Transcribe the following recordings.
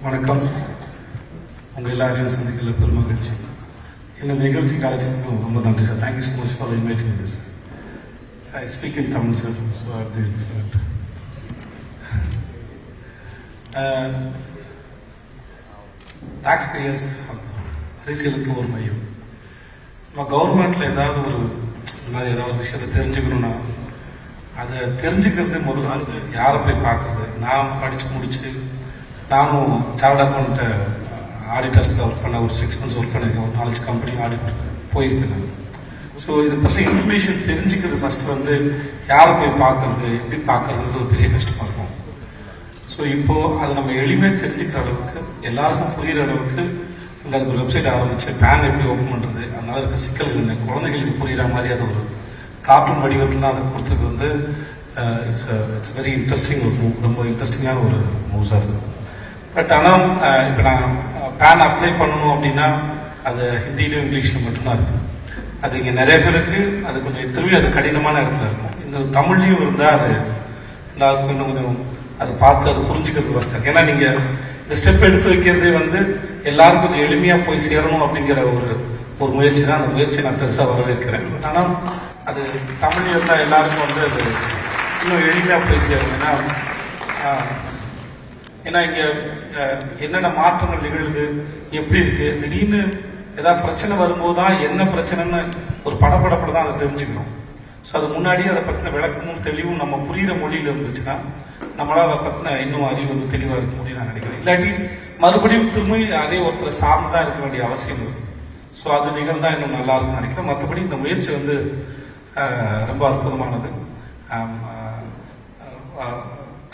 வணக்கம். உங்கள் எல்லாரையும் சந்திக்கல பெரும் மகிழ்ச்சி. இந்த நிகழ்ச்சிக்கு அழைச்சதுக்கு ரொம்ப நன்றி sir. Thank you so much for inviting me sir. I speak in Tamil sir. So taxpayers அரசியலுக்கு ஒரு மையம். நம்ம கவர்மெண்ட்ல ஏதாவது ஒரு விஷயத்தை தெரிஞ்சுக்கணும்னா அதை தெரிஞ்சுக்கிறது முதல்ல யாரை போய் பார்க்கறது. நான் படித்து முடிச்சு நானும் சார்ட் அக்கௌண்ட் ஆடிட்டர்ஸில் ஒர்க் பண்ண ஒரு 6 months ஒர்க் பண்ணியிருக்கேன். ஒரு 4 கம்பெனி ஆடிட் போயிருக்கேன். ஸோ இதை பற்றி இன்ஃபர்மேஷன் தெரிஞ்சுக்கிறது ஃபஸ்ட்டு யாரை போய் பார்க்கறது, எப்படி பார்க்கறதுன்றது ஒரு பெரிய கஷ்டமாக இருக்கும். ஸோ இப்போது அதை நம்ம எளிமையாக தெரிஞ்சுக்கிற அளவுக்கு எல்லாருக்கும் புரிகிற அளவுக்கு இங்கே அதுக்கு ஒரு வெப்சைட் ஆரம்பிச்சு பேன் எப்படி ஓப்பன் பண்ணுறது, அதனால இருக்க சிக்கல்கள் என்ன, குழந்தைகளுக்கு புரிகிற மாதிரி அது ஒரு கார்ட்டூன் வடிவத்தில் அதை கொடுத்துருக்கு இட்ஸ் வெரி இன்ட்ரெஸ்டிங் ஒரு மூவ். ரொம்ப இன்ட்ரெஸ்டிங்கான ஒரு மூவ்ஸாக இருக்குது. பட் ஆனால் இப்போ நான் பேன் அப்ளை பண்ணணும் அப்படின்னா அது ஹிந்தியிலும் இங்கிலீஷில் மட்டும்தான் இருக்குது. அது இங்கே நிறைய பேருக்கு அது கொஞ்சம் திரும்பி அது கடினமான இடத்துல இருக்கும். இந்த தமிழ்லையும் இருந்தால் அது எல்லாருக்கும் இன்னும் கொஞ்சம் அதை பார்த்து அதை புரிஞ்சுக்கிறது வசதி. ஏன்னா நீங்கள் இந்த ஸ்டெப் எடுத்து வைக்கிறதே எல்லாருக்கும் அது எளிமையாக போய் சேரணும் அப்படிங்கிற ஒரு முயற்சி தான். அந்த முயற்சியை நான் பெருசாக வரவேற்கிறேன். பட் ஆனால் அது தமிழ் இருந்தால் எல்லாருக்கும் அது இன்னும் எளிமையாக போய் சேரும். ஏன்னா இங்கே என்னென்ன மாற்றங்கள் நிகழ்வுது, எப்படி இருக்கு, திடீர்னு ஏதாவது பிரச்சனை வரும்போது தான் என்ன பிரச்சனைன்னு ஒரு படப்படப்பட தான் அதை தெரிஞ்சுக்கணும். ஸோ அது முன்னாடியே அதை பற்றின விளக்கமும் தெளிவும் நம்ம புரிகிற மொழியில் இருந்துச்சுன்னா நம்மளால் அதை பற்றின இன்னும் அறிவு தெளிவாக இருக்க முடியும் நான் நினைக்கிறேன். இல்லாட்டி மறுபடியும் திரும்பி அதே ஒருத்தரை சார்ந்து தான் இருக்க வேண்டிய அவசியம் இருக்குது. ஸோ அது நிகழ்ந்தா இன்னும் நல்லா இருக்கும்னு நினைக்கிறேன். மற்றபடி இந்த முயற்சி ரொம்ப அற்புதமானது.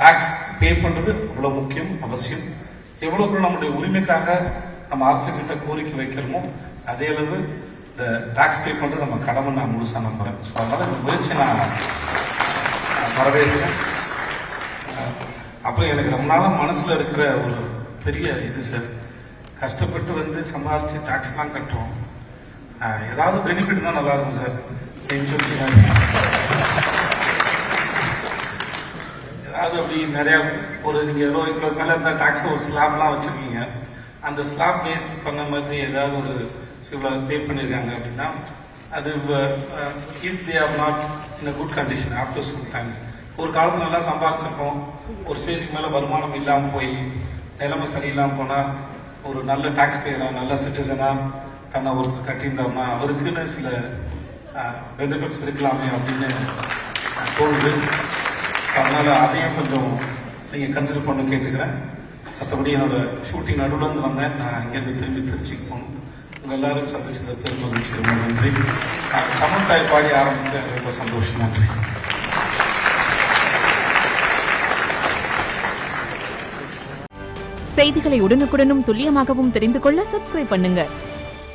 டாக்ஸ் பே பண்ணுறது அவ்வளோ முக்கியம், அவசியம். எவ்வளோக்கு நம்முடைய உரிமைக்காக நம்ம அரசுகிட்ட கோரிக்கை வைக்கிறோமோ அதே அளவு இந்த டாக்ஸ் பே பண்ணுறது நம்ம கடமை நான் முழுசாக நம்புகிறேன். ஸோ அதனால் இந்த முயற்சி நான் வரவேற்கிறேன். அப்புறம் எனக்கு ரொம்ப நாளாக மனசில் இருக்கிற ஒரு பெரிய சார், கஷ்டப்பட்டு சம்பாதிச்சு டாக்ஸ்லாம் கட்டுறோம், ஏதாவது பெனிஃபிட் தான் நல்லா இருக்கும் சார். இன்சூரன்ஸ் ஏதாவது அப்படி நிறைய நீங்கள் இவ்வளோ மேலே இருந்தால் டாக்ஸ் ஒரு ஸ்லாப்லாம் வச்சுருக்கீங்க, அந்த ஸ்லாப் பேஸ் பண்ண மாதிரி ஏதாவது ஒரு இவ்வளோ பே பண்ணியிருக்காங்க அப்படின்னா அது if they are not in a good condition after some times. ஒரு காலத்தில் நல்லா சம்பாதிச்சிருக்கோம், ஒரு ஸ்டேஜுக்கு மேலே வருமானம் இல்லாமல் போய் நிலைமை சரியில்லாமல் போனால் ஒரு நல்ல டாக்ஸ் பேயராக நல்ல சிட்டிசனாக தன்னை ஒருத்தர் கட்டியிருந்தோம்னா அவருக்குன்னு சில பெனிஃபிட்ஸ் இருக்கலாமே அப்படின்னு தோணுது. அதனால் அதையும் கொஞ்சம் நீங்கள் கன்சிடர் பண்ண கேட்டுக்கிறேன். மற்றபடி என்னோட ஷூட்டிங் நடுவில் வந்தேன். நான் இங்கேருந்து திரும்பி திருச்சிக்கு போகணும். உங்கள் எல்லாரும் சந்திச்சது பெரும் மகிழ்ச்சி. ரொம்ப நன்றி. தமிழ் தாய் பாடி ஆரம்பிச்சது எனக்கு ரொம்ப சந்தோஷம். நன்றி. செய்திகளை உடனுக்குடனும் துல்லியமாகவும் தெரிந்து கொள்ள சப்ஸ்கிரைப் பண்ணுங்க.